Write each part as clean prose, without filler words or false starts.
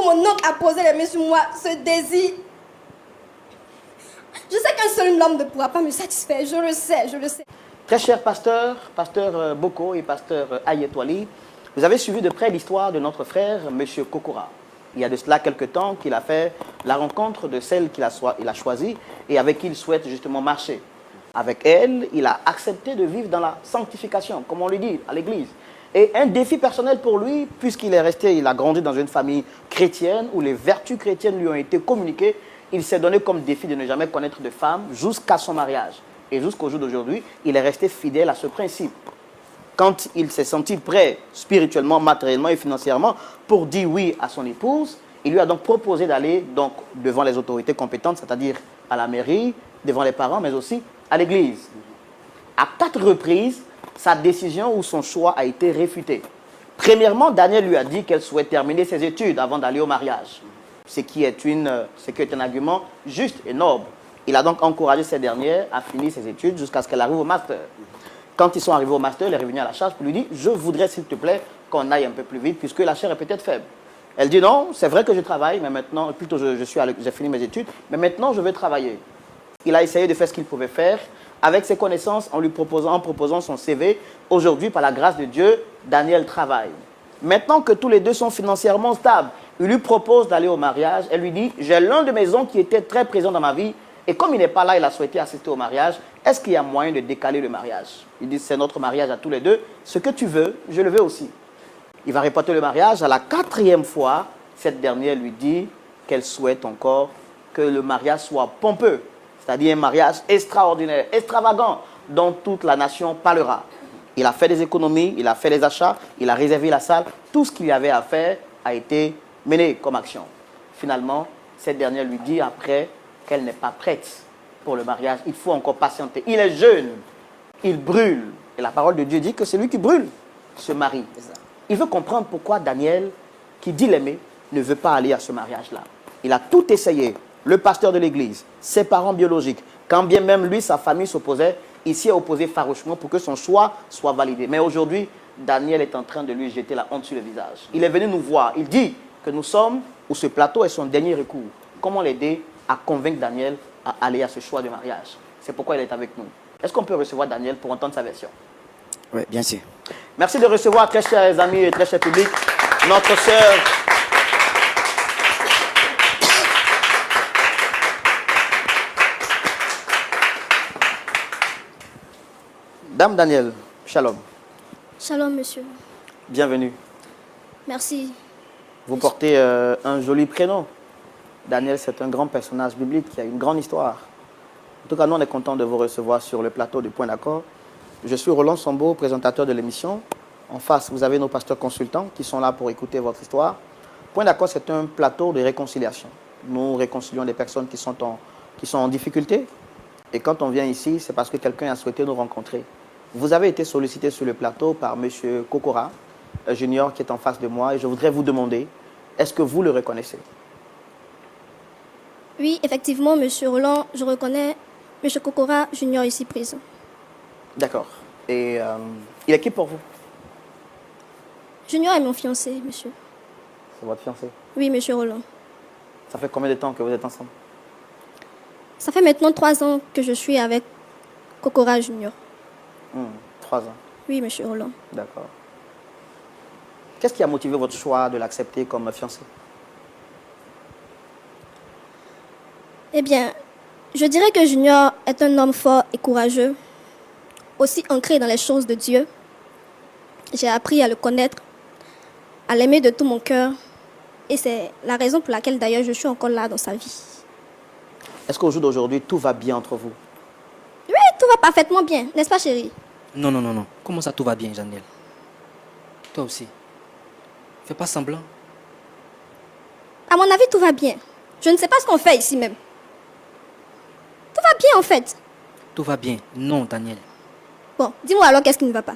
mon oncle a posé les mains sur moi, ce désir. Je sais qu'un seul homme ne pourra pas me satisfaire, je le sais, je le sais. Très cher pasteur, pasteur Boko et pasteur Ayetwali, vous avez suivi de près l'histoire de notre frère, M. Kokora. Il y a de cela quelques temps qu'il a fait la rencontre de celle qu'il a choisie et avec qui il souhaite justement marcher. Avec elle, il a accepté de vivre dans la sanctification, comme on le dit à l'église. Et un défi personnel pour lui, puisqu'il est resté, il a grandi dans une famille chrétienne où les vertus chrétiennes lui ont été communiquées, il s'est donné comme défi de ne jamais connaître de femme jusqu'à son mariage. Et jusqu'au jour d'aujourd'hui, il est resté fidèle à ce principe. Quand il s'est senti prêt, spirituellement, matériellement et financièrement, pour dire oui à son épouse, il lui a donc proposé d'aller donc devant les autorités compétentes, c'est-à-dire à la mairie, devant les parents, mais aussi à l'église. À 4 reprises, sa décision ou son choix a été réfuté. Premièrement, Daniel lui a dit qu'elle souhaite terminer ses études avant d'aller au mariage, ce qui est un argument juste et noble. Il a donc encouragé ces dernières à finir ses études jusqu'à ce qu'elle arrive au master. Quand ils sont arrivés au master, il est revenu à la charge pour lui dire « Je voudrais, s'il te plaît, qu'on aille un peu plus vite, puisque la chair est peut-être faible. » Elle dit « Non, c'est vrai que je travaille, mais maintenant, plutôt j'ai fini mes études, mais maintenant je veux travailler. » Il a essayé de faire ce qu'il pouvait faire, avec ses connaissances, en proposant son CV. Aujourd'hui, par la grâce de Dieu, Daniel travaille. Maintenant que tous les deux sont financièrement stables, il lui propose d'aller au mariage. Elle lui dit « J'ai l'un de mes oncles qui était très présent dans ma vie, et comme il n'est pas là, il a souhaité assister au mariage. Est-ce qu'il y a moyen de décaler le mariage ?» Il dit « C'est notre mariage à tous les deux. Ce que tu veux, je le veux aussi. » Il va reporter le mariage. À la 4e fois, cette dernière lui dit qu'elle souhaite encore que le mariage soit pompeux. C'est-à-dire un mariage extraordinaire, extravagant, dont toute la nation parlera. Il a fait des économies, il a fait des achats, il a réservé la salle. Tout ce qu'il y avait à faire a été mené comme action. Finalement, cette dernière lui dit après qu'elle n'est pas prête pour le mariage. Il faut encore patienter. Il est jeune, il brûle. Et la parole de Dieu dit que celui qui brûle se marie. Il veut comprendre pourquoi Daniel, qui dit l'aimer, ne veut pas aller à ce mariage-là. Il a tout essayé. Le pasteur de l'église, ses parents biologiques, quand bien même lui, sa famille s'opposait, il s'y est opposé farouchement pour que son choix soit validé. Mais aujourd'hui, Daniel est en train de lui jeter la honte sur le visage. Il est venu nous voir. Il dit que nous sommes, ou ce plateau est son dernier recours. Comment l'aider à convaincre Daniel à aller à ce choix de mariage? C'est pourquoi il est avec nous. Est-ce qu'on peut recevoir Daniel pour entendre sa version? Oui, bien sûr. Merci de recevoir, très chers amis et très cher public, notre sœur Dame Daniel, shalom. Shalom, monsieur. Bienvenue. Merci. Vous portez un joli prénom. Daniel, c'est un grand personnage biblique qui a une grande histoire. En tout cas, nous, on est content de vous recevoir sur le plateau de Point d'accord. Je suis Roland Sombo, présentateur de l'émission. En face, vous avez nos pasteurs consultants qui sont là pour écouter votre histoire. Point d'accord, c'est un plateau de réconciliation. Nous réconcilions des personnes qui sont en difficulté. Et quand on vient ici, c'est parce que quelqu'un a souhaité nous rencontrer. Vous avez été sollicité sur le plateau par M. Kokora, junior, qui est en face de moi. Et je voudrais vous demander, est-ce que vous le reconnaissez? Oui, effectivement, monsieur Roland, je reconnais monsieur Kokora, junior ici présent. D'accord. Et il est qui pour vous? Junior est mon fiancé, monsieur. C'est votre fiancé? Oui, monsieur Roland. Ça fait combien de temps que vous êtes ensemble? Ça fait maintenant 3 ans que je suis avec Kokora junior. 3 ans. Oui, monsieur Roland. D'accord. Qu'est-ce qui a motivé votre choix de l'accepter comme fiancé? Eh bien, je dirais que Junior est un homme fort et courageux, aussi ancré dans les choses de Dieu. J'ai appris à le connaître, à l'aimer de tout mon cœur, et c'est la raison pour laquelle d'ailleurs je suis encore là dans sa vie. Est-ce qu'au jour d'aujourd'hui, tout va bien entre vous? Oui, tout va parfaitement bien, n'est-ce pas, chérie? Non, non, non, non. Comment ça, tout va bien, Daniel? Toi aussi. Fais pas semblant. À mon avis, tout va bien. Je ne sais pas ce qu'on fait ici même. Tout va bien, en fait. Tout va bien. Non, Daniel. Bon, dis-moi alors qu'est-ce qui ne va pas?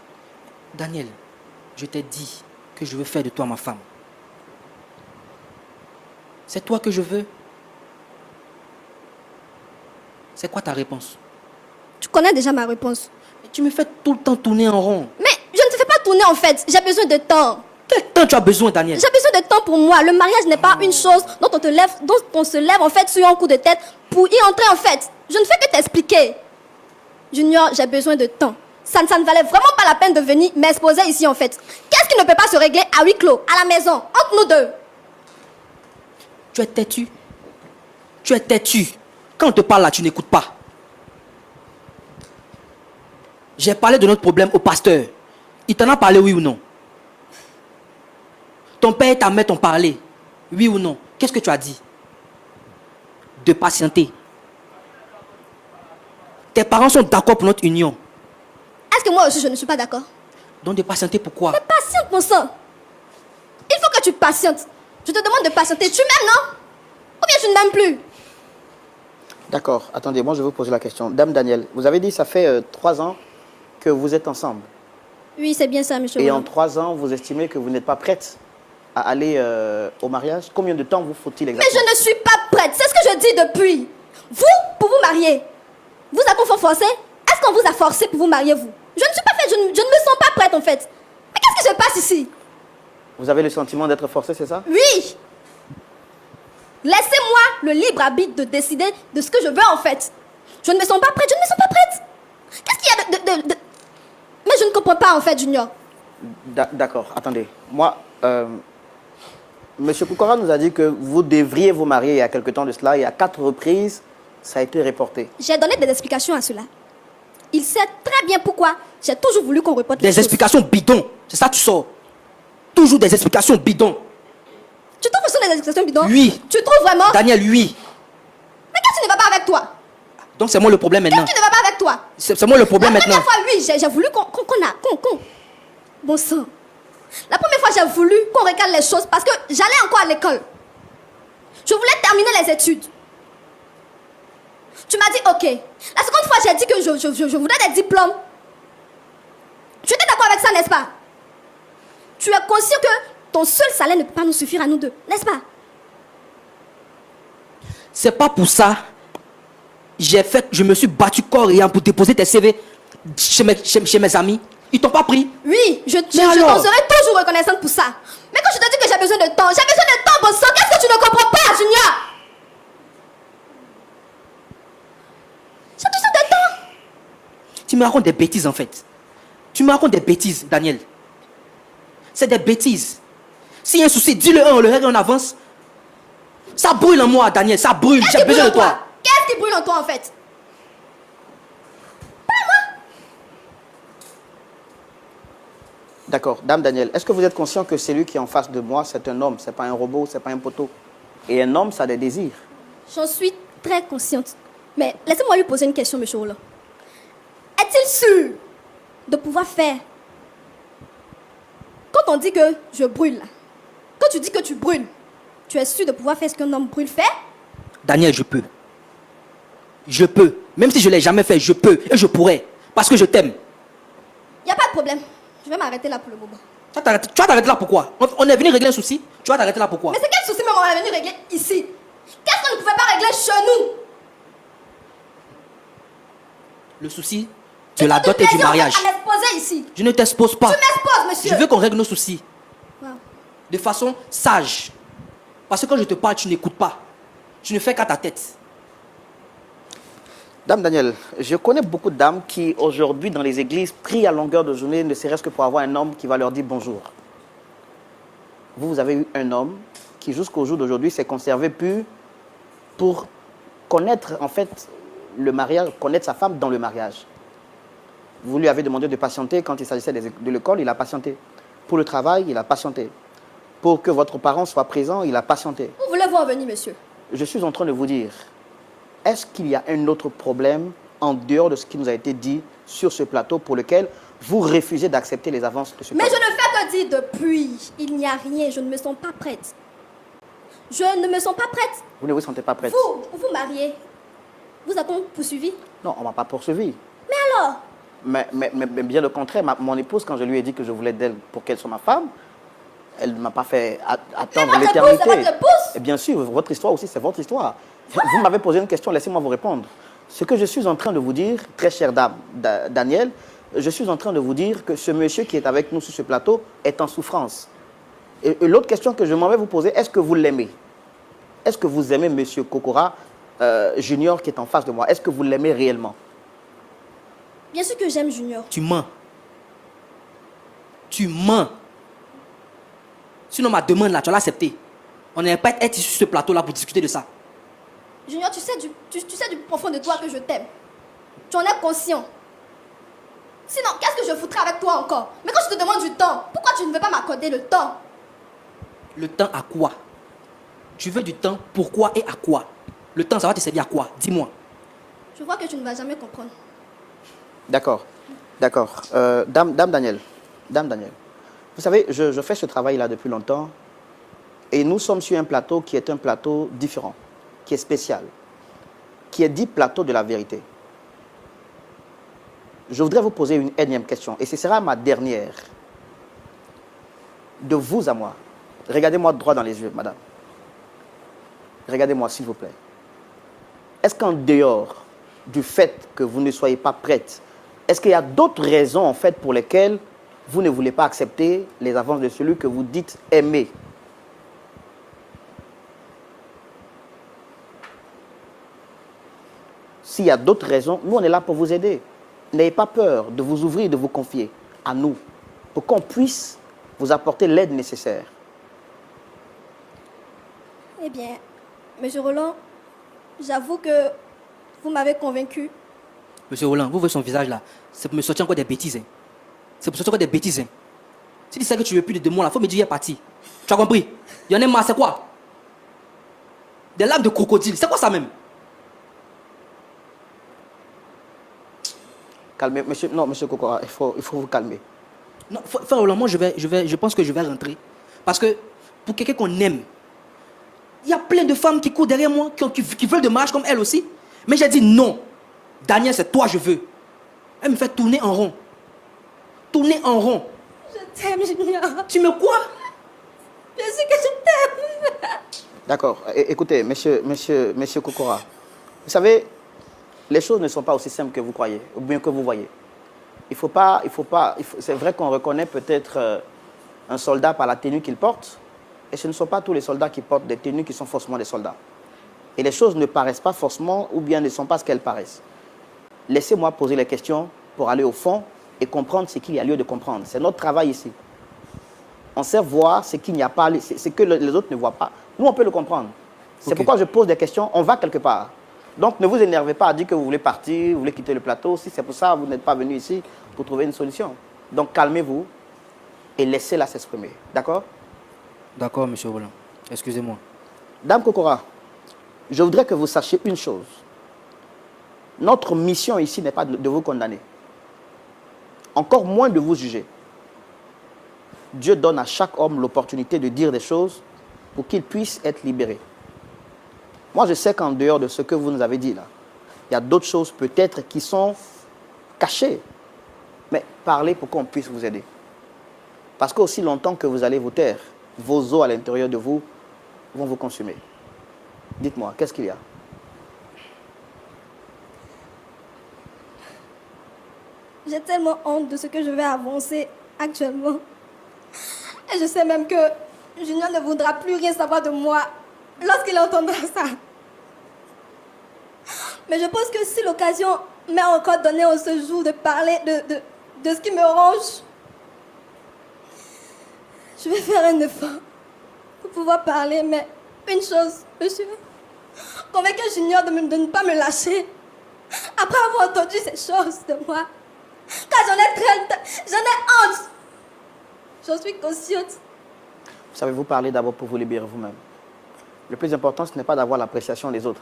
Daniel, je t'ai dit que je veux faire de toi ma femme. C'est toi que je veux. C'est quoi ta réponse? Tu connais déjà ma réponse. Tu me fais tout le temps tourner en rond. Mais je ne te fais pas tourner, en fait. J'ai besoin de temps. Quel Quel temps tu as besoin, Daniel? J'ai besoin de temps pour moi. Le mariage n'est pas une chose dont on se lève en fait sur un coup de tête pour y entrer en fait. Je ne fais que t'expliquer. Junior, j'ai besoin de temps. Ça ne valait vraiment pas la peine de venir m'exposer ici en fait. Qu'est-ce qui ne peut pas se régler à huis clos, à la maison, entre nous deux? Tu es têtu. Tu es têtu. Quand on te parle là, tu n'écoutes pas. J'ai parlé de notre problème au pasteur. Il t'en a parlé, oui ou non? Ton père et ta mère t'ont parlé, oui ou non? Qu'est-ce que tu as dit? De patienter. Tes parents sont d'accord pour notre union. Est-ce que moi aussi je ne suis pas d'accord? Donc de patienter pourquoi? Mais patiente mon sang. Il faut que tu patientes. Je te demande de patienter. Tu m'aimes, non? Ou bien tu ne m'aimes plus? D'accord, attendez, moi je vais vous poser la question. Dame Daniel, vous avez dit ça fait 3 ans que vous êtes ensemble. Oui, c'est bien ça, monsieur. Et en 3 ans, vous estimez que vous n'êtes pas prête à aller au mariage? Combien de temps vous faut-il Mais exactement? je ne suis pas prête. C'est ce que je dis depuis. Vous, pour vous marier, vous a-t-on forcé? Est-ce qu'on vous a forcé pour vous marier, vous? Je ne suis pas faite, je ne me sens pas prête en fait. Mais qu'est-ce qui se passe ici? Vous avez le sentiment d'être forcé, c'est ça? Oui. Laissez-moi le libre arbitre de décider de ce que je veux en fait. Je ne me sens pas prête, je ne me sens pas prête. Qu'est-ce qu'il y a de... Mais je ne comprends pas en fait, Junior. D'accord, attendez. Moi, Monsieur Kokora nous a dit que vous devriez vous marier il y a quelque temps de cela. Et à 4 reprises, ça a été reporté. J'ai donné des explications à cela. Il sait très bien pourquoi j'ai toujours voulu qu'on reporte les Des choses. explications bidons. C'est ça que tu sors. Toujours des explications bidons. Tu trouves que ce sont des explications bidons? Oui. Tu trouves vraiment? Daniel, oui. Mais qu'est-ce qui ne va pas avec toi? Donc c'est moi le problème maintenant. Qu'est-ce qui ne va pas avec toi? C'est moi le problème La maintenant. première fois, oui, j'ai voulu qu'on... Bon sang. La première fois, j'ai voulu qu'on regarde les choses parce que j'allais encore à l'école. Je voulais terminer les études. Tu m'as dit OK. La seconde fois, j'ai dit que je voulais des diplômes. Tu étais d'accord avec ça, n'est-ce pas? Tu es conscient que ton seul salaire ne peut pas nous suffire à nous deux, n'est-ce pas? C'est pas pour ça. Je me suis battu corps et âme pour déposer tes CV chez mes amis. Ils t'ont pas pris. Oui, je t'en alors serai toujours reconnaissante pour ça. Mais quand je te dis que j'ai besoin de temps, bon sang, qu'est-ce que tu ne comprends pas, Junior? J'ai besoin de temps. Tu me racontes des bêtises en fait. Tu me racontes des bêtises, Daniel. C'est des bêtises. S'il y a un souci, dis-le on le règle en avance. Ça brûle en moi, Daniel, ça brûle. J'ai besoin de toi. Qu'est-ce qui brûle en toi en fait? D'accord, Dame Daniel, est-ce que vous êtes conscient que celui qui est en face de moi, c'est un homme, c'est pas un robot, c'est pas un poteau? Et un homme, ça a des désirs. J'en suis très consciente. Mais laissez-moi lui poser une question, monsieur Roland. Est-il sûr de pouvoir faire? Quand on dit que je brûle, là, quand tu dis que tu brûles, tu es sûr de pouvoir faire ce qu'un homme brûle fait? Daniel, je peux. Je peux. Même si je ne l'ai jamais fait, je peux. Et je pourrais. Parce que je t'aime. Il n'y a pas de problème. Je vais m'arrêter là pour le moment. Tu vas t'arrêter là pourquoi? On est venu régler un souci. Tu vas t'arrêter là pourquoi? Mais c'est quel souci même on est venu régler ici? Qu'est-ce qu'on ne pouvait pas régler chez nous? Le souci de la dot et du mariage. À m'exposer ici. Je ne t'expose pas. Tu m'exposes, monsieur. Je veux qu'on règle nos soucis. Wow. De façon sage. Parce que quand je te parle, tu n'écoutes pas. Tu ne fais qu'à ta tête. Dame Daniel, je connais beaucoup de dames qui, aujourd'hui, dans les églises, prient à longueur de journée, ne serait-ce que pour avoir un homme qui va leur dire bonjour. Vous avez eu un homme qui, jusqu'au jour d'aujourd'hui, s'est conservé pur pour connaître, en fait, le mariage, connaître sa femme dans le mariage. Vous lui avez demandé de patienter quand il s'agissait de l'école, il a patienté. Pour le travail, il a patienté. Pour que votre parent soit présent, il a patienté. Où voulez-vous en venir, monsieur? Je suis en train de vous dire, est-ce qu'il y a un autre problème en dehors de ce qui nous a été dit sur ce plateau pour lequel vous refusez d'accepter les avances de ce Mais plateau? je ne fais que dire depuis. Il n'y a rien. Je ne me sens pas prête. Je ne me sens pas prête. Vous ne vous sentez pas prête? Vous, pour vous marier, vous a-t-on poursuivi? Non, on ne m'a pas poursuivi. Mais alors? Mais bien le contraire, mon épouse, quand je lui ai dit que je voulais d'elle pour qu'elle soit ma femme, elle ne m'a pas fait attendre votre l'éternité. épouse, c'est votre épouse? Et bien sûr, votre histoire aussi, c'est votre histoire. Vous m'avez posé une question, laissez-moi vous répondre. Ce que je suis en train de vous dire, très chère dame, Daniel, je suis en train de vous dire que ce monsieur qui est avec nous sur ce plateau est en souffrance. Et l'autre question que je m'en vais vous poser, est-ce que vous l'aimez? Est-ce que vous aimez M. Kokora Junior qui est en face de moi? Est-ce que vous l'aimez réellement? Bien sûr que j'aime Junior. Tu mens. Tu mens. Sinon, ma demande là, tu vas l'accepter. On n'allait pas être ici sur ce plateau là pour discuter de ça. Junior, tu sais du profond de toi que je t'aime. Tu en es conscient. Sinon, qu'est-ce que je foutrais avec toi encore? Mais quand je te demande du temps, pourquoi tu ne veux pas m'accorder le temps? Le temps à quoi? Tu veux du temps, pourquoi et à quoi? Le temps, ça va te servir à quoi? Dis-moi. Je vois que tu ne vas jamais comprendre. D'accord, d'accord. Dame Daniel, vous savez, je fais ce travail-là depuis longtemps et nous sommes sur un plateau qui est un plateau différent, qui est spécial, qui est dit plateau de la vérité. Je voudrais vous poser une énième question et ce sera ma dernière. De vous à moi, regardez-moi droit dans les yeux, madame. Regardez-moi, s'il vous plaît. Est-ce qu'en dehors du fait que vous ne soyez pas prête, est-ce qu'il y a d'autres raisons, en fait, pour lesquelles vous ne voulez pas accepter les avances de celui que vous dites aimer? S'il y a d'autres raisons, nous, on est là pour vous aider. N'ayez pas peur de vous ouvrir, de vous confier à nous, pour qu'on puisse vous apporter l'aide nécessaire. Eh bien, Monsieur Roland, j'avoue que vous m'avez convaincu. Monsieur Roland, vous voyez son visage là. C'est pour me sortir encore des bêtises. Hein. C'est pour sortir encore des bêtises. Hein. Si tu sais que tu veux plus de moi là, il faut me dire il est parti. Tu as compris? Il y en a marre, c'est quoi? Des larmes de crocodile, c'est quoi ça même? Calmez, monsieur. Non, monsieur Kokora, il faut vous calmer. Non, frère Roland, moi je pense que je vais rentrer. Parce que pour quelqu'un qu'on aime, il y a plein de femmes qui courent derrière moi, qui veulent de mariage comme elle aussi. Mais j'ai dit non. Daniel, c'est toi je veux. Elle me fait tourner en rond. Tourner en rond. Je t'aime, Junior. Tu me quoi? Bien sûr que je t'aime. D'accord. Écoutez, monsieur Kokora, vous savez, les choses ne sont pas aussi simples que vous croyez, ou bien que vous voyez. C'est vrai qu'on reconnaît peut-être un soldat par la tenue qu'il porte, et ce ne sont pas tous les soldats qui portent des tenues qui sont forcément des soldats. Et les choses ne paraissent pas forcément, ou bien ne sont pas ce qu'elles paraissent. Laissez-moi poser les questions pour aller au fond et comprendre ce qu'il y a lieu de comprendre. C'est notre travail ici. On sait voir ce qu'il n'y a pas, ce que les autres ne voient pas. Nous, on peut le comprendre. C'est pourquoi je pose des questions, on va quelque part. Donc, ne vous énervez pas à dire que vous voulez partir, vous voulez quitter le plateau. Si c'est pour ça, vous n'êtes pas venu ici pour trouver une solution. Donc, calmez-vous et laissez-la s'exprimer. D'accord? D'accord, monsieur Roland. Excusez-moi. Dame Kokora, je voudrais que vous sachiez une chose. Notre mission ici n'est pas de vous condamner. Encore moins de vous juger. Dieu donne à chaque homme l'opportunité de dire des choses pour qu'il puisse être libéré. Moi, je sais qu'en dehors de ce que vous nous avez dit là, il y a d'autres choses peut-être qui sont cachées. Mais parlez pour qu'on puisse vous aider. Parce qu'aussi longtemps que vous allez vous taire, vos os à l'intérieur de vous vont vous consumer. Dites-moi, qu'est-ce qu'il y a? J'ai tellement honte de ce que je vais avancer actuellement. Et je sais même que Junior ne voudra plus rien savoir de moi lorsqu'il entendra ça. Mais je pense que si l'occasion m'est encore donnée en ce jour de parler de ce qui me ronge, je vais faire un effort pour pouvoir parler. Mais une chose, monsieur, convaincre Junior de ne pas me lâcher après avoir entendu ces choses de moi. Car j'en ai honte. J'en suis consciente. Savez-vous parler d'abord pour vous libérer vous-même? Le plus important, ce n'est pas d'avoir l'appréciation des autres.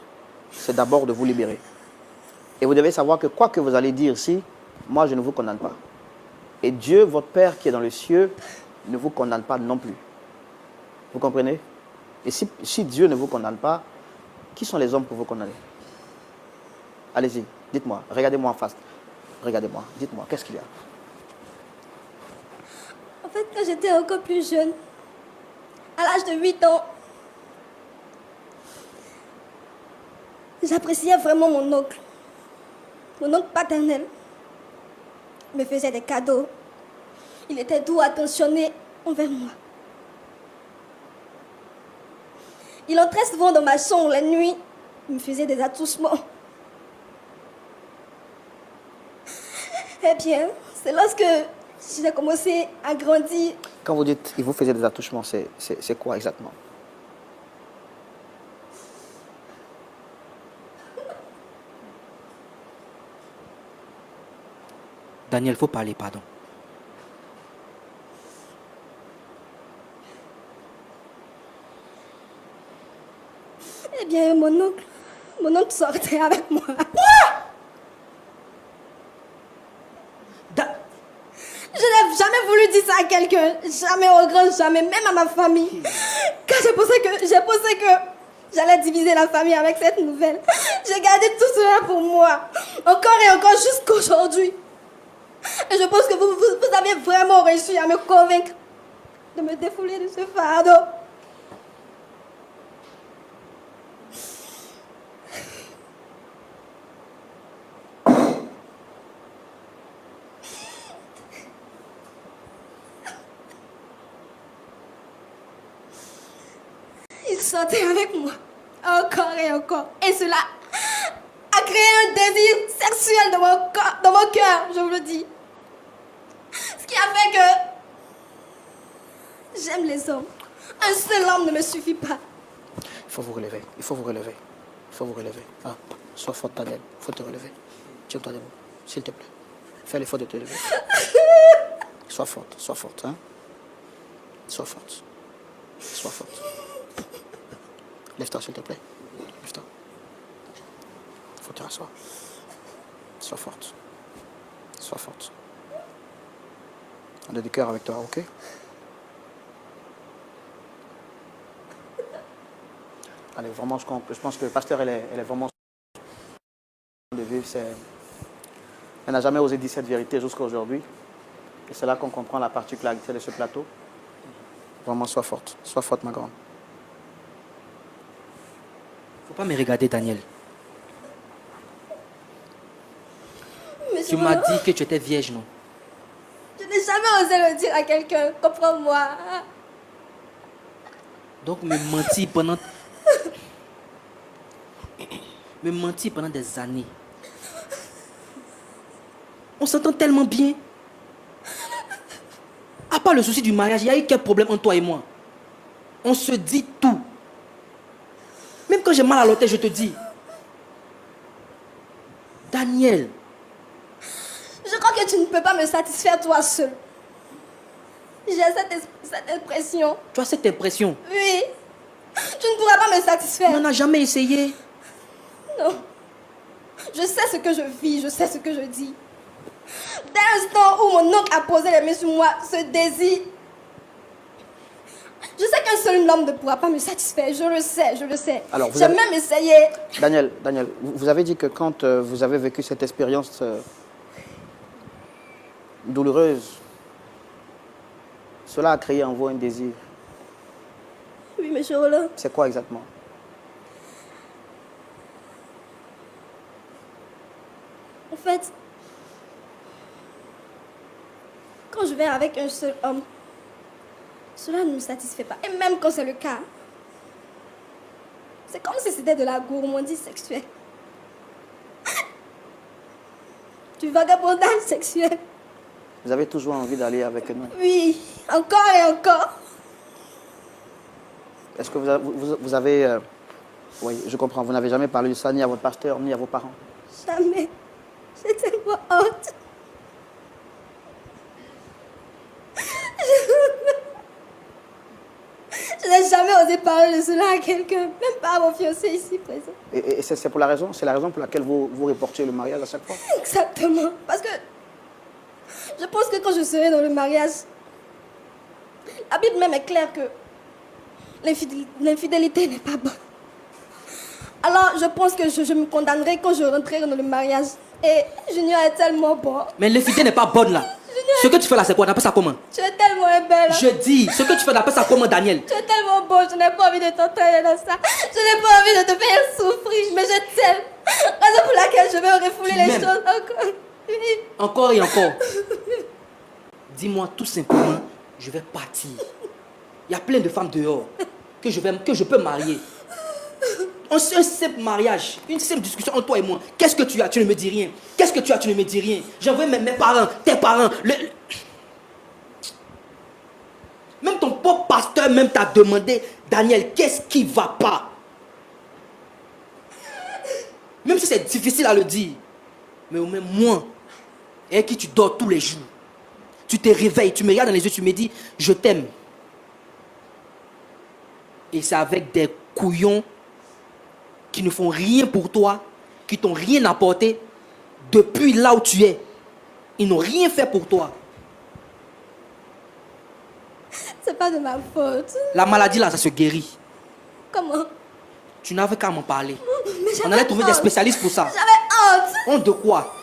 C'est d'abord de vous libérer. Et vous devez savoir que quoi que vous allez dire ici, moi, je ne vous condamne pas. Et Dieu, votre Père qui est dans les cieux, ne vous condamne pas non plus. Vous comprenez? Et si Dieu ne vous condamne pas, qui sont les hommes pour vous condamner? Allez-y, dites-moi, regardez-moi en face. Regardez-moi, dites-moi, qu'est-ce qu'il y a? En fait, quand j'étais encore plus jeune, à l'âge de 8 ans, j'appréciais vraiment mon oncle. Mon oncle paternel me faisait des cadeaux. Il était doux, attentionné envers moi. Il entrait souvent dans ma chambre la nuit. Il me faisait des attouchements. Eh bien, c'est lorsque j'ai commencé à grandir. Quand vous dites il vous faisait des attouchements, c'est quoi exactement? Daniel, il faut parler, pardon. Eh bien, mon oncle sortait avec moi. Je n'ai jamais voulu dire ça à quelqu'un. Jamais au grand, jamais, même à ma famille. Quand j'ai pensé que j'allais diviser la famille avec cette nouvelle, j'ai gardé tout cela pour moi. Encore et encore jusqu'à aujourd'hui. Et je pense que vous avez vraiment réussi à me convaincre de me défouler de ce fardeau. Il sortait avec moi, encore et encore. Et cela a créé un désir sexuel dans mon cœur, je vous le dis. Ce qui a fait que j'aime les hommes. Un seul homme ne me suffit pas. Il faut vous relever, il faut vous relever. Il faut vous relever. Ah, sois forte, Daniel. Il faut te relever. Tiens-toi debout, s'il te plaît. Fais l'effort de te lever. Sois forte, hein. Sois forte. Sois forte. Lève-toi, s'il te plaît. Lève-toi. Il faut te rasseoir. Sois forte. Sois forte. On a du cœur avec toi, ok? Allez, vraiment, je pense que le pasteur, elle est vraiment de vivre. Elle n'a jamais osé dire cette vérité jusqu'à aujourd'hui. Et c'est là qu'on comprend la particularité de ce plateau. Vraiment, sois forte, ma grande. Faut pas me regarder, Daniel. Mais Tu m'as dit que tu étais vierge, non? je n'ai jamais osé le dire à quelqu'un. Comprends-moi. Donc, me mentir pendant des années. On s'entend tellement bien. À part le souci du mariage, il y a eu quel problème entre toi et moi? On se dit tout. Même quand j'ai mal à la tête, je te dis. Daniel. Je crois que tu ne peux pas me satisfaire toi seul. J'ai cette impression. Tu as cette impression? Oui. Tu ne pourras pas me satisfaire. On n'a jamais essayé. Non. Je sais ce que je vis, je sais ce que je dis. Dès l'instant où mon oncle a posé les mains sur moi, ce désir... Je sais qu'un seul homme ne pourra pas me satisfaire, je le sais. Alors, j'ai même essayé. Daniel, vous avez dit que quand vous avez vécu cette expérience douloureuse, cela a créé en vous un désir. Oui, monsieur Roland. C'est quoi exactement? En fait, quand je vais avec un seul homme, cela ne me satisfait pas. Et même quand c'est le cas, c'est comme si c'était de la gourmandise sexuelle. Du vagabondage sexuel. Vous avez toujours envie d'aller avec nous? Oui, encore et encore. Est-ce que vous avez... oui, je comprends. Vous n'avez jamais parlé de ça ni à votre pasteur, ni à vos parents? Jamais. J'ai tellement honte. Je n'ai jamais osé parler de cela à quelqu'un, même pas à mon fiancé ici présent. Et c'est la raison pour laquelle vous reportez le mariage à chaque fois? Exactement. Parce que je pense que quand je serai dans le mariage, la Bible même est claire que l'infidélité n'est pas bonne. Alors je pense que je me condamnerai quand je rentrerai dans le mariage. Et Junior est tellement bon. Mais l'infidélité n'est pas bonne là. Ce que tu fais là, c'est quoi? On appelle ça comment? Tu es tellement belle. Je dis, ce que tu fais, on appelle ça comment, Daniel? Tu es tellement beau, je n'ai pas envie de t'entraîner dans ça. Je n'ai pas envie de te faire souffrir, mais je t'aime. Raison pour laquelle je vais refouler les choses encore. Oui. Encore et encore. Dis-moi tout simplement, je vais partir. Il y a plein de femmes dehors. que je peux marier. Un simple mariage, une simple discussion entre toi et moi. Qu'est-ce que tu as? Tu ne me dis rien. Qu'est-ce que tu as? Tu ne me dis rien. J'envoie mes parents, tes parents. Même ton propre pasteur même t'a demandé, Daniel, qu'est-ce qui ne va pas? Même si c'est difficile à le dire. Mais au moins moi, avec qui tu dors tous les jours. Tu te réveilles, tu me regardes dans les yeux, tu me dis, je t'aime. Et c'est avec des couillons qui ne font rien pour toi, qui t'ont rien apporté, depuis là où tu es. Ils n'ont rien fait pour toi. C'est pas de ma faute. La maladie là, ça se guérit. Comment? Tu n'avais qu'à m'en parler. Mais On allait trouver des spécialistes pour ça. J'avais honte. Honte de quoi?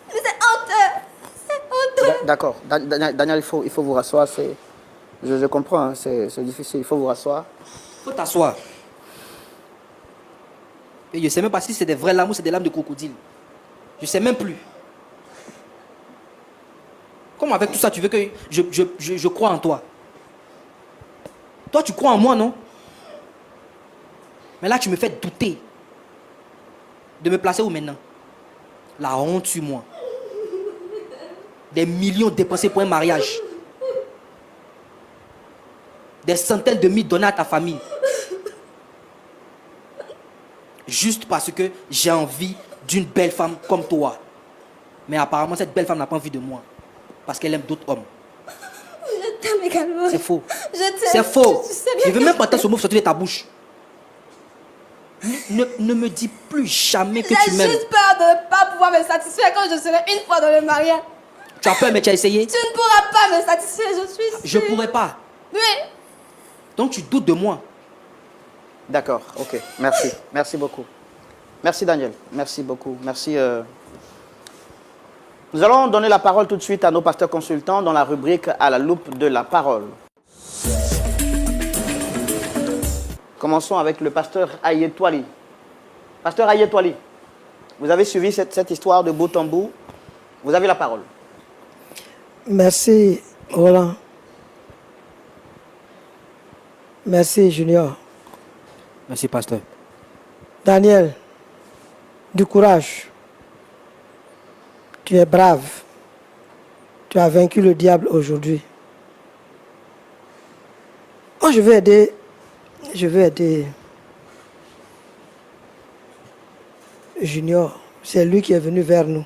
Mais c'est honteux. C'est honteux. D'accord. Daniel, il faut vous rasseoir. Je comprends, hein, c'est difficile. Il faut vous rasseoir. Faut t'asseoir. Et je ne sais même pas si c'est des vraies larmes ou c'est des larmes de crocodile. Je ne sais même plus. Comment avec tout ça, tu veux que je croie en toi? Toi, tu crois en moi, non? Mais là, tu me fais douter. De me placer où maintenant? La honte sur moi. Des millions dépensés pour un mariage. Des centaines de mille donnés à ta famille. Juste parce que j'ai envie d'une belle femme comme toi. Mais apparemment, cette belle femme n'a pas envie de moi. Parce qu'elle aime d'autres hommes. Je t'aime également. C'est faux. Je t'aime. C'est faux. Tu sais bien Je ne veux que même pas entendre ce mot sortir de ta bouche. Ne me dis plus jamais que tu j'ai m'aimes. juste peur de ne pas pouvoir me satisfaire quand je serai une fois dans le mariage. Tu as peur, mais tu as essayé? Tu ne pourras pas me satisfaire, je suis sûre. Je ne pourrai pas. Oui. Donc tu doutes de moi. D'accord, ok. Merci. Merci beaucoup. Merci Daniel. Merci beaucoup. Merci. Nous allons donner la parole tout de suite à nos pasteurs consultants dans la rubrique à la loupe de la parole. Commençons avec le pasteur Ayetwali. Pasteur Ayetwali, vous avez suivi cette histoire de bout en bout. Vous avez la parole. Merci, Roland. Merci, Junior. Merci, pasteur. Daniel, du courage. Tu es brave. Tu as vaincu le diable aujourd'hui. Moi, je veux aider. Junior. C'est lui qui est venu vers nous.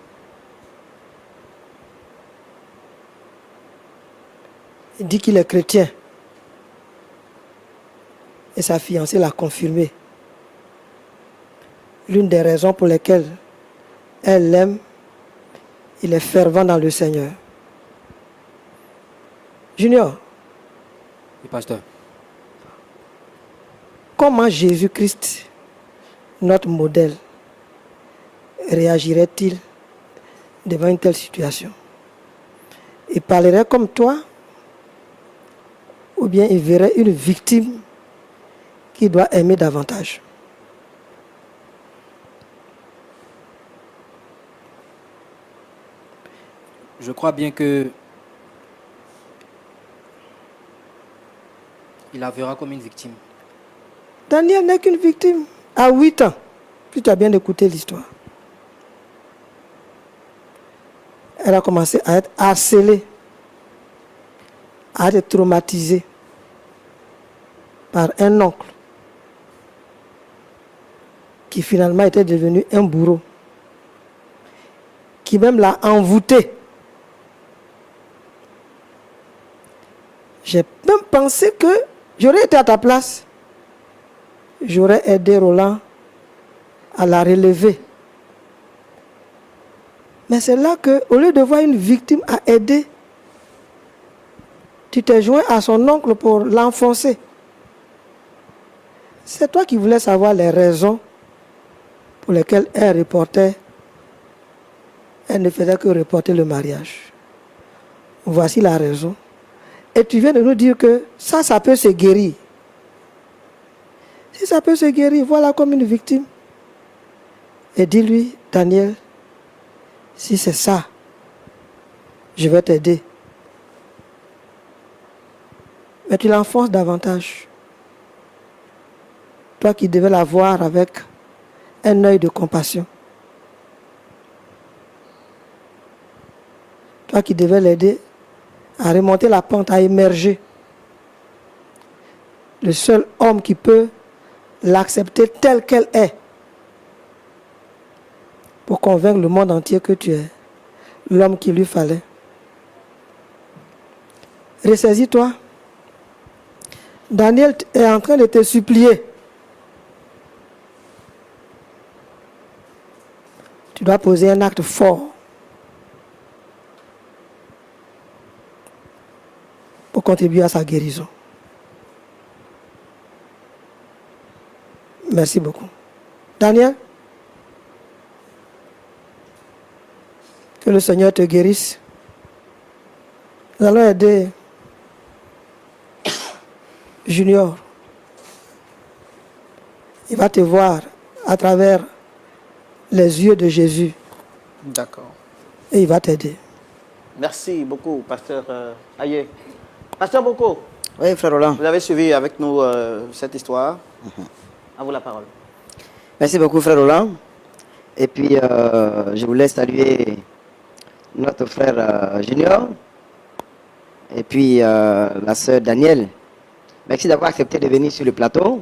Il dit qu'il est chrétien. Et sa fiancée l'a confirmé. L'une des raisons pour lesquelles elle l'aime, il est fervent dans le Seigneur. Junior, Oui, pasteur. comment Jésus-Christ, notre modèle, réagirait-il devant une telle situation? Il parlerait comme toi, ou bien il verrait une victime qu'il doit aimer davantage? Je crois bien que il la verra comme une victime. Daniel n'est qu'une victime. À 8 ans, si tu as bien écouté l'histoire, elle a commencé à être harcelée, à être traumatisée par un oncle qui finalement était devenu un bourreau, qui même l'a envoûtée. J'ai même pensé que j'aurais été à ta place. J'aurais aidé Roland à la relever. Mais c'est là que, au lieu de voir une victime à aider, tu t'es joint à son oncle pour l'enfoncer. C'est toi qui voulais savoir les raisons pour lesquelles elle reportait. Elle ne faisait que reporter le mariage. Voici la raison. Et tu viens de nous dire que ça peut se guérir. Si ça peut se guérir, voilà comme une victime. Et dis-lui, Daniel, si c'est ça, je vais t'aider. Mais tu l'enfonces davantage. Toi qui devais la voir avec un œil de compassion. Toi qui devais l'aider à remonter la pente, à émerger. Le seul homme qui peut l'accepter telle qu'elle est pour convaincre le monde entier que tu es l'homme qu'il lui fallait. Ressaisis-toi. Daniel est en train de te supplier. Tu dois poser un acte fort pour contribuer à sa guérison. Merci beaucoup. Daniel, que le Seigneur te guérisse. Nous allons aider Junior. Il va te voir à travers les yeux de Jésus D'accord. et il va t'aider. Merci beaucoup, pasteur Aye. Pasteur Boko, Oui, frère Roland. vous avez suivi avec nous cette histoire. À vous la parole. Merci beaucoup, frère Roland. Et puis, je voulais saluer notre frère Junior. Et puis, la sœur Daniel. Merci d'avoir accepté de venir sur le plateau,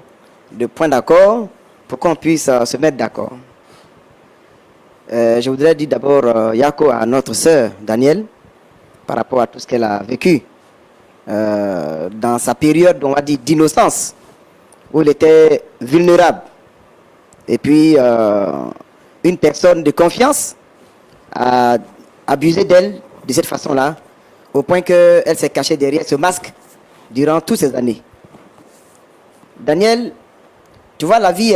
de point d'accord, pour qu'on puisse se mettre d'accord. Je voudrais dire d'abord Yako à notre sœur Daniel, par rapport à tout ce qu'elle a vécu. Dans sa période, on va dire, d'innocence, où elle était vulnérable. Et puis, une personne de confiance a abusé d'elle de cette façon-là, au point qu'elle s'est cachée derrière ce masque durant toutes ces années. Daniel, tu vois, la vie,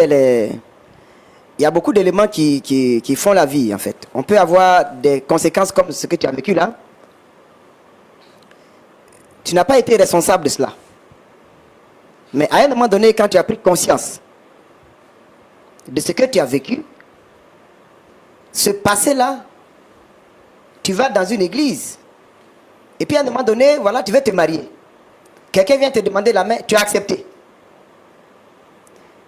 il y a beaucoup d'éléments qui font la vie, en fait. On peut avoir des conséquences comme ce que tu as vécu là. Tu n'as pas été responsable de cela. Mais à un moment donné, quand tu as pris conscience de ce que tu as vécu, ce passé-là, tu vas dans une église. Et puis à un moment donné, voilà, tu veux te marier. Quelqu'un vient te demander la main, tu as accepté.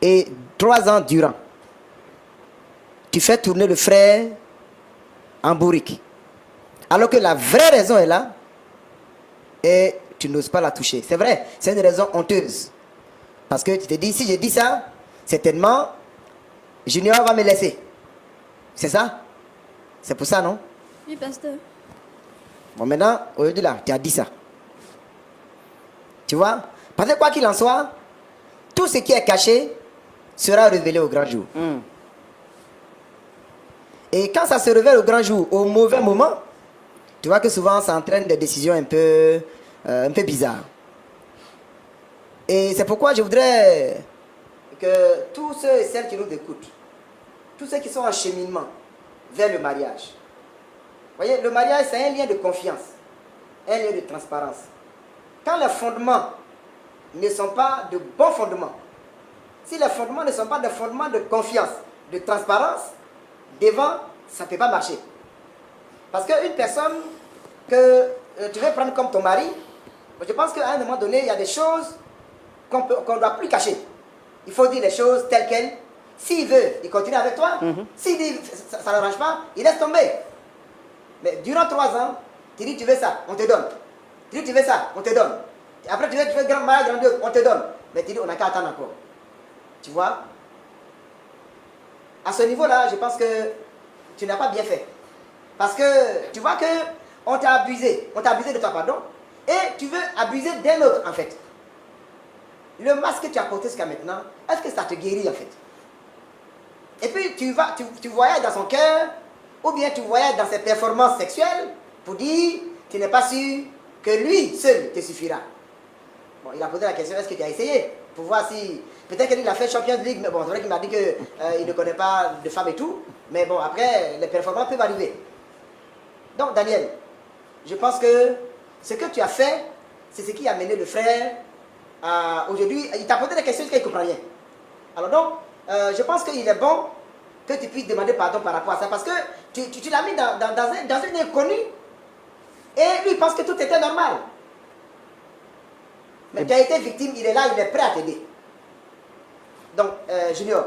Et 3 ans durant, tu fais tourner le frère en bourrique. Alors que la vraie raison est là, et tu n'oses pas la toucher. C'est vrai, c'est une raison honteuse. Parce que tu te dis, si je dis ça, certainement, Junior va me laisser. C'est ça? C'est pour ça, non? Oui, pasteur. Bon, maintenant, aujourd'hui là, tu as dit ça. Tu vois? Parce que quoi qu'il en soit, tout ce qui est caché sera révélé au grand jour. Et quand ça se révèle au grand jour, au mauvais moment, tu vois que souvent ça entraîne des décisions un peu bizarres. Et c'est pourquoi je voudrais que tous ceux et celles qui nous écoutent, tous ceux qui sont en cheminement vers le mariage, vous voyez, le mariage c'est un lien de confiance, un lien de transparence. Quand les fondements ne sont pas de bons fondements, si les fondements ne sont pas des fondements de confiance, de transparence, devant, ça ne peut pas marcher. Parce qu'une personne que tu veux prendre comme ton mari, je pense qu'à un moment donné, il y a des choses qu'on ne doit plus cacher. Il faut dire les choses telles quelles. S'il veut, il continue avec toi. S'il dit ça ne l'arrange pas, il laisse tomber. Mais durant 3 ans, tu dis tu veux ça, on te donne. Tu dis tu veux ça, on te donne. Après tu veux grand mariage grandiose, on te donne. Mais tu dis on n'a qu'à attendre encore. Tu vois? À ce niveau-là, je pense que tu n'as pas bien fait. Parce que tu vois que on t'a abusé de toi, pardon, et tu veux abuser d'un autre en fait. Le masque que tu as porté jusqu'à maintenant, est-ce que ça te guérit en fait? Et puis tu voyages dans son cœur, ou bien tu voyages dans ses performances sexuelles pour dire, tu n'es pas sûr que lui seul te suffira. Bon, il a posé la question, est-ce que tu as essayé? Pour voir si, peut-être qu'il a fait Champions League, mais bon, c'est vrai qu'il m'a dit qu'il ne connaît pas de femmes et tout, mais bon, après, les performances peuvent arriver. Donc Daniel, je pense que ce que tu as fait, c'est ce qui a mené le frère aujourd'hui. Il t'a posé des questions qu'il ne comprend rien. Alors donc, je pense qu'il est bon que tu puisses demander pardon par rapport à ça, parce que tu l'as mis dans une inconnue, et lui il pense que tout était normal. Mais tu as été victime, il est là, il est prêt à t'aider. Donc, Junior,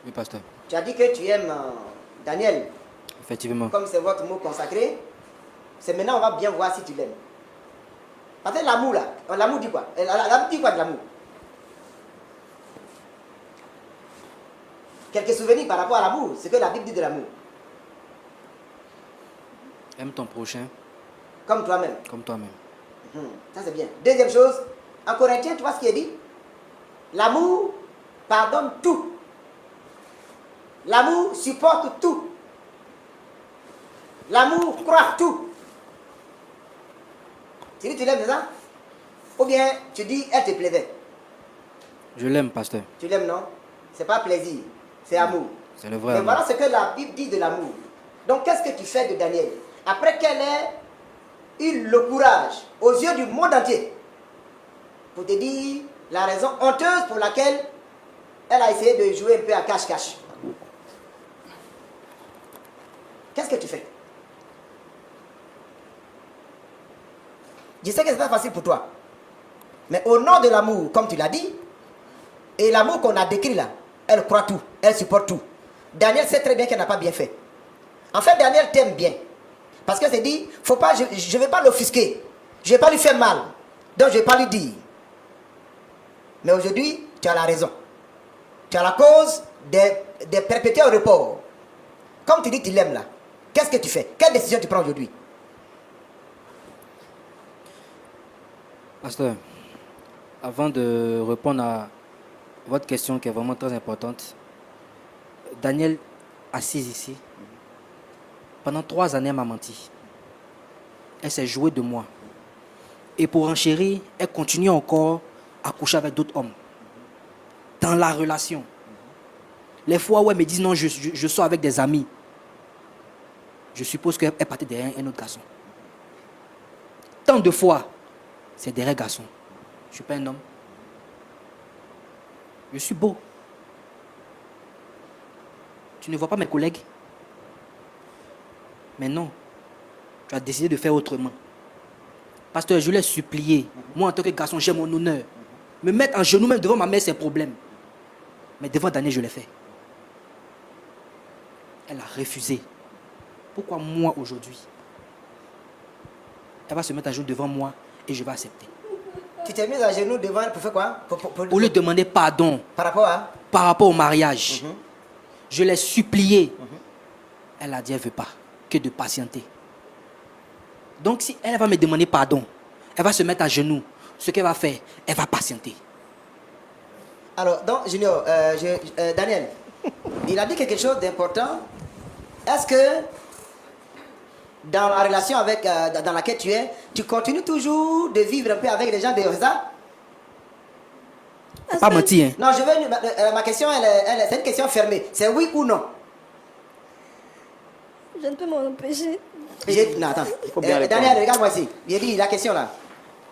Oui, pasteur. tu as dit que tu aimes Daniel, Effectivement. comme c'est votre mot consacré. C'est maintenant on va bien voir si tu l'aimes. Parce que l'amour là, l'amour dit quoi? L'amour dit quoi de l'amour? Quelques souvenirs par rapport à l'amour, ce que la Bible dit de l'amour. Aime ton prochain Comme toi-même. comme toi-même. Ça c'est bien. Deuxième chose, en Corinthiens, tu vois ce qui est dit? L'amour pardonne tout. L'amour supporte tout. L'amour croit tout. Tu dis tu l'aimes, c'est ça? Ou bien tu dis elle te plaisait? Je l'aime, pasteur. Tu l'aimes, non? C'est pas plaisir, c'est amour. C'est le vrai Mais amour. voilà ce que la Bible dit de l'amour. Donc qu'est-ce que tu fais de Daniel? Après qu'elle ait eu le courage aux yeux du monde entier pour te dire la raison honteuse pour laquelle elle a essayé de jouer un peu à cache-cache. Qu'est-ce que tu fais? Je sais que ce n'est pas facile pour toi. Mais au nom de l'amour, comme tu l'as dit, et l'amour qu'on a décrit là, elle croit tout, elle supporte tout. Daniel sait très bien qu'elle n'a pas bien fait. En fait, Daniel t'aime bien. Parce que c'est dit, faut pas, je ne vais pas l'offusquer. Je ne vais pas lui faire mal. Donc je ne vais pas lui dire. Mais aujourd'hui, tu as la raison. Tu as la cause des perpétuels reports. Comme tu dis, tu l'aimes là. Qu'est-ce que tu fais? Quelle décision tu prends aujourd'hui? Pasteur, avant de répondre à votre question qui est vraiment très importante, Daniel, assise ici, pendant 3 années, elle m'a menti. Elle s'est jouée de moi. Et pour enchérir, elle continue encore à coucher avec d'autres hommes. Dans la relation. Les fois où elle me dit non, je sors avec des amis, je suppose qu'elle partait derrière un autre garçon. Tant de fois, c'est derrière garçon. Je ne suis pas un homme. Je suis beau. Tu ne vois pas mes collègues? Mais non. Tu as décidé de faire autrement. Pasteur, je l'ai supplié. Moi, en tant que garçon, j'ai mon honneur. Me mettre en genoux même devant ma mère, c'est un problème. Mais devant Daniel, je l'ai fait. Elle a refusé. Pourquoi moi aujourd'hui? Elle va se mettre à genoux devant moi et je vais accepter. Tu t'es mis à genoux devant elle pour faire quoi? Pour lui demander pardon Par rapport à? par rapport au mariage. Je l'ai supplié. Elle a dit elle ne veut pas que de patienter. Donc si elle va me demander pardon, elle va se mettre à genoux. Ce qu'elle va faire, elle va patienter. Alors, donc, Junior, Daniel, il a dit quelque chose d'important. Est-ce que dans la relation avec, dans laquelle tu es, tu continues toujours de vivre un peu avec les gens de ça? Pas mentir, hein. Non, je veux. Ma question, c'est une question fermée. C'est oui ou non? Je ne peux m'en empêcher. Non, attends. Il faut bien répondre. Daniel, regarde-moi ici. J'ai dit la question là.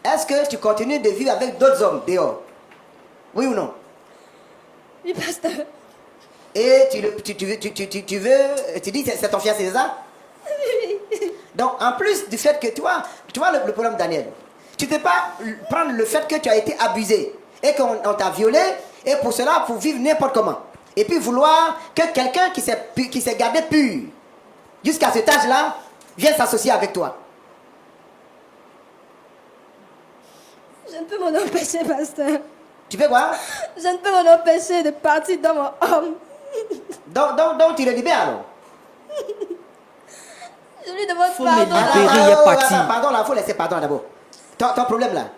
Est-ce que tu continues de vivre avec d'autres hommes dehors? Oui ou non? Oui, pasteur. Et tu dis c'est ton fiancé, c'est ça? Donc, en plus du fait que, tu vois le problème, Daniel, tu ne peux pas prendre le fait que tu as été abusé et qu'on t'a violé, et pour cela, pour vivre n'importe comment. Et puis vouloir que quelqu'un qui s'est gardé pur jusqu'à cet âge-là vienne s'associer avec toi. Je ne peux m'en empêcher, pasteur. Tu peux quoi? Je ne peux m'en empêcher de partir dans mon homme. Donc tu le libères alors? Je lui demande Faut me pardon. libérer. Il est parti. Pardon là, il faut laisser pardon d'abord. Ton problème là.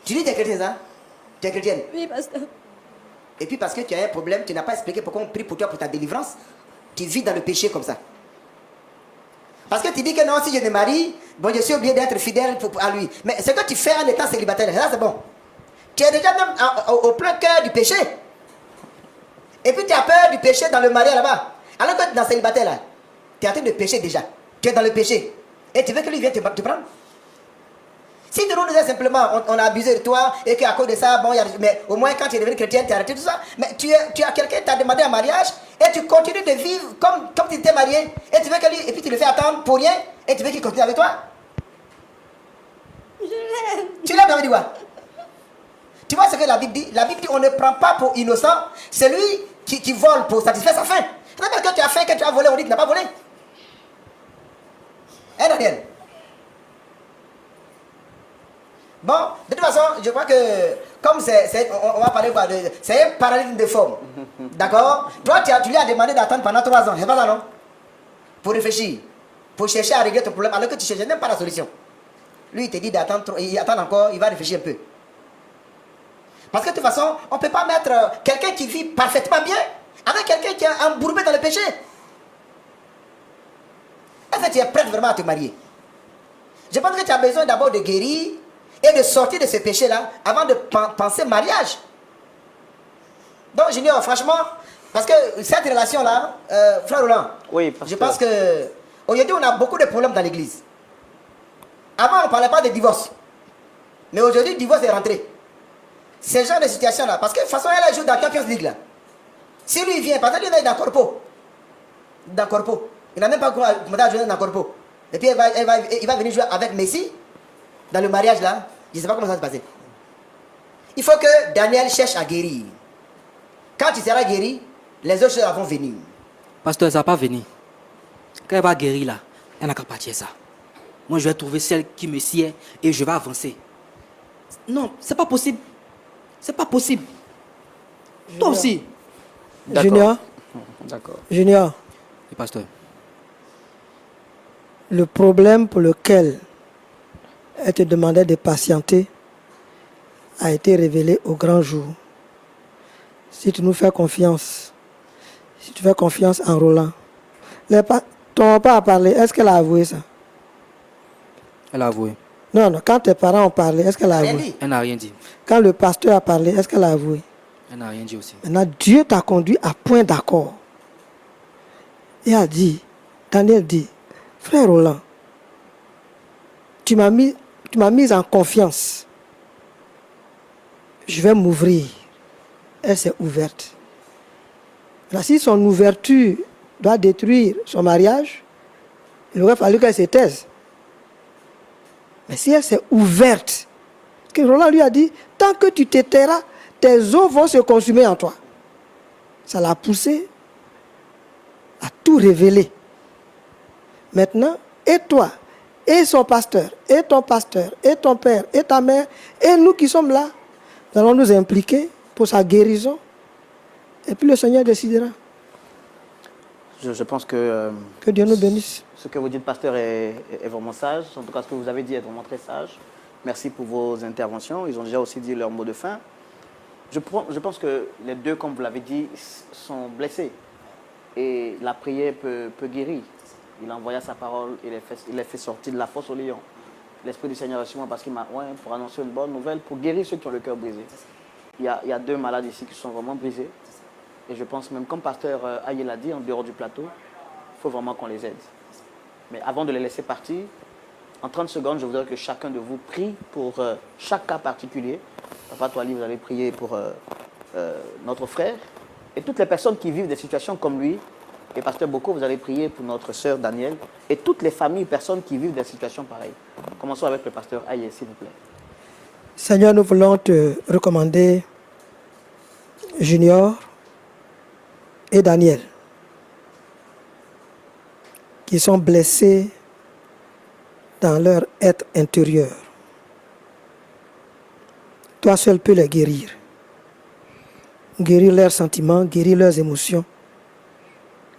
Tu dis que tu es chrétien, ça? Tu es chrétienne? Oui, pasteur. Et puis parce que tu as un problème, tu n'as pas expliqué pourquoi on prie pour toi pour ta délivrance. Tu vis dans le péché comme ça. Parce que tu dis que non, si je me marie, bon, je suis obligé d'être fidèle à lui. Mais ce que tu fais en étant célibataire, là, c'est bon. Tu es déjà même au plein cœur du péché. Et puis tu as peur du péché dans le mariage là-bas. Alors que tu es dans le célibataire là, tu es en train de pécher déjà. Tu es dans le péché. Et tu veux que lui vienne te prendre? Si nous disons simplement, on a abusé de toi et qu'à cause de ça, bon, mais au moins quand tu es devenu chrétien, tu as arrêté tout ça. Mais tu as quelqu'un qui t'a demandé un mariage et tu continues de vivre comme tu étais marié. Et tu veux que lui, et puis tu le fais attendre pour rien et tu veux qu'il continue avec toi? Je l'aime. Tu l'aimes, David Diwa? Tu vois ce que la Bible dit? La Bible dit on ne prend pas pour innocent celui qui vole pour satisfaire sa faim. C'est-à-dire que tu as faim, que tu as volé, on dit que tu n'as pas volé. Hein, Daniel? Bon, de toute façon, je crois que, comme on va parler de... C'est un paradigme de forme. D'accord? Toi, tu lui as demandé d'attendre pendant 3 ans. C'est pas ça, non? Pour réfléchir. Pour chercher à régler ton problème, alors que tu cherches même pas la solution. Lui, il te dit d'attendre, il attend encore, il va réfléchir un peu. Parce que de toute façon, on ne peut pas mettre quelqu'un qui vit parfaitement bien avec quelqu'un qui est embourbé dans le péché. Est-ce que tu es prête vraiment à te marier? Je pense que tu as besoin d'abord de guérir et de sortir de ce péché-là avant de penser mariage. Donc, Junior, franchement, parce que cette relation-là, frère Roland, Oui, je pense que aujourd'hui, on a beaucoup de problèmes dans l'église. Avant, on ne parlait pas de divorce. Mais aujourd'hui, le divorce est rentré. Ce genre de situation-là, parce que de toute façon, elle joue dans la Champions League là. Si lui vient, parce qu'il est dans Corpo. Dans Corpo. Il n'a même pas commencé à jouer dans Corpo. Et puis il va venir jouer avec Messi dans le mariage là. Je ne sais pas comment ça va se passer. Il faut que Daniel cherche à guérir. Quand il sera guéri, les autres choses vont venir. Pasteur, ça va pas venir. Quand elle va guérir là, elle n'a qu'à partir ça. Moi, je vais trouver celle qui me sied et je vais avancer. Non, c'est pas possible. C'est pas possible. Toi aussi. Junior, D'accord. Junior, Et pasteur, le problème pour lequel elle te demandait de patienter a été révélé au grand jour. Si tu nous fais confiance, si tu fais confiance en Roland, ton papa a parlé, est-ce qu'elle a avoué ça? elle a avoué. Non, non, quand tes parents ont parlé, est-ce qu'elle a Rien avoué? dit. Elle n'a rien dit. Quand le pasteur a parlé, est-ce qu'elle a avoué? Elle n'a rien dit aussi. Maintenant, Dieu t'a conduit à point d'accord. Et a dit, Daniel dit, frère Roland, tu m'as mis en confiance. Je vais m'ouvrir. Elle s'est ouverte. Là, si son ouverture doit détruire son mariage, il aurait fallu qu'elle se taise. Mais si elle s'est ouverte, parce que Roland lui a dit, tant que tu te tairas, tes os vont se consumer en toi. Ça l'a poussé à tout révéler. Maintenant, et toi, et son pasteur, et ton père, et ta mère, et nous qui sommes là, nous allons nous impliquer pour sa guérison. Et puis le Seigneur décidera. Je pense que Que Dieu nous bénisse. ce que vous dites, pasteur, est vraiment sage. En tout cas, ce que vous avez dit est vraiment très sage. Merci pour vos interventions. Ils ont déjà aussi dit leur mot de fin. Je pense que les deux, comme vous l'avez dit, sont blessés. Et la prière peut guérir. Il envoya sa parole, il les fait sortir de la fosse au lion. L'Esprit du Seigneur est sur moi parce qu'il m'a oint pour annoncer une bonne nouvelle, pour guérir ceux qui ont le cœur brisé. Il y a 2 malades ici qui sont vraiment brisés. Et je pense même, comme pasteur Aye l'a dit, en dehors du plateau, il faut vraiment qu'on les aide. Mais avant de les laisser partir, en 30 secondes, je voudrais que chacun de vous prie pour chaque cas particulier. Papa Toali, vous allez prier pour notre frère et toutes les personnes qui vivent des situations comme lui. Et pasteur Boko, vous allez prier pour notre sœur Daniel et toutes les familles, personnes qui vivent des situations pareilles. Commençons avec le pasteur Aye, s'il vous plaît. Seigneur, nous voulons te recommander Junior et Daniel, qui sont blessés dans leur être intérieur. Toi seul peux les guérir. Guérir leurs sentiments, guérir leurs émotions,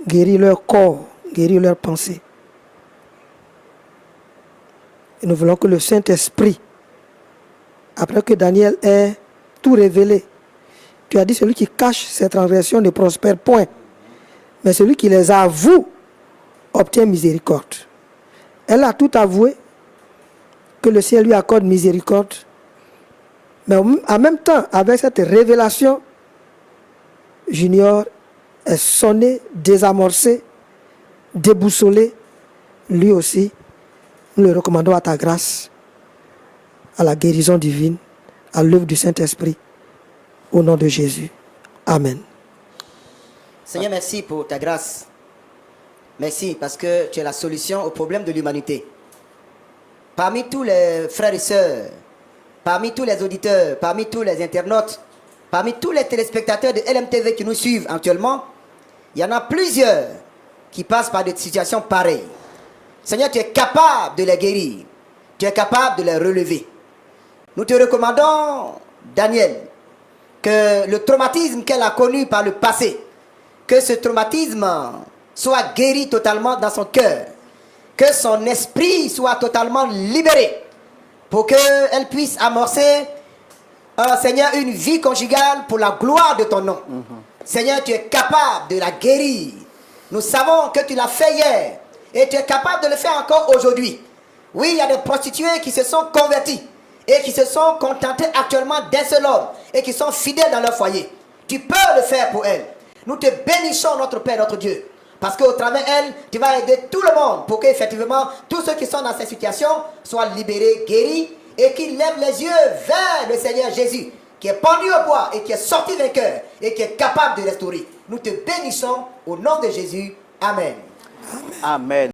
guérir leur corps, guérir leurs pensées. Et nous voulons que le Saint-Esprit, après que Daniel ait tout révélé, tu as dit celui qui cache ses transgressions ne prospère point, mais celui qui les avoue obtient miséricorde. Elle a tout avoué, que le ciel lui accorde miséricorde, mais en même temps, avec cette révélation, Junior est sonné, désamorcé, déboussolé. Lui aussi, nous le recommandons à ta grâce, à la guérison divine, à l'œuvre du Saint-Esprit, au nom de Jésus. Amen. Seigneur, merci pour ta grâce. Merci parce que tu es la solution au problème de l'humanité. Parmi tous les frères et sœurs parmi tous les auditeurs, parmi tous les internautes, parmi tous les téléspectateurs de LMTV qui nous suivent actuellement, il y en a plusieurs qui passent par des situations pareilles. Seigneur, tu es capable de les guérir. Tu es capable de les relever. Nous te recommandons, Daniel, que le traumatisme qu'elle a connu par le passé, que ce traumatisme soit guéri totalement dans son cœur. Que son esprit soit totalement libéré. Pour qu'elle puisse amorcer, Seigneur, une vie conjugale pour la gloire de ton nom. Seigneur, tu es capable de la guérir. Nous savons que tu l'as fait hier. Et tu es capable de le faire encore aujourd'hui. Oui, il y a des prostituées qui se sont converties et qui se sont contentées actuellement d'un seul homme et qui sont fidèles dans leur foyer. Tu peux le faire pour elles. Nous te bénissons, notre Père, notre Dieu. Parce qu'au travers d'elles, tu vas aider tout le monde pour qu'effectivement, tous ceux qui sont dans cette situation soient libérés, guéris et qu'ils lèvent les yeux vers le Seigneur Jésus, qui est pendu au bois et qui est sorti vainqueur et qui est capable de restaurer. Nous te bénissons au nom de Jésus. Amen. Amen.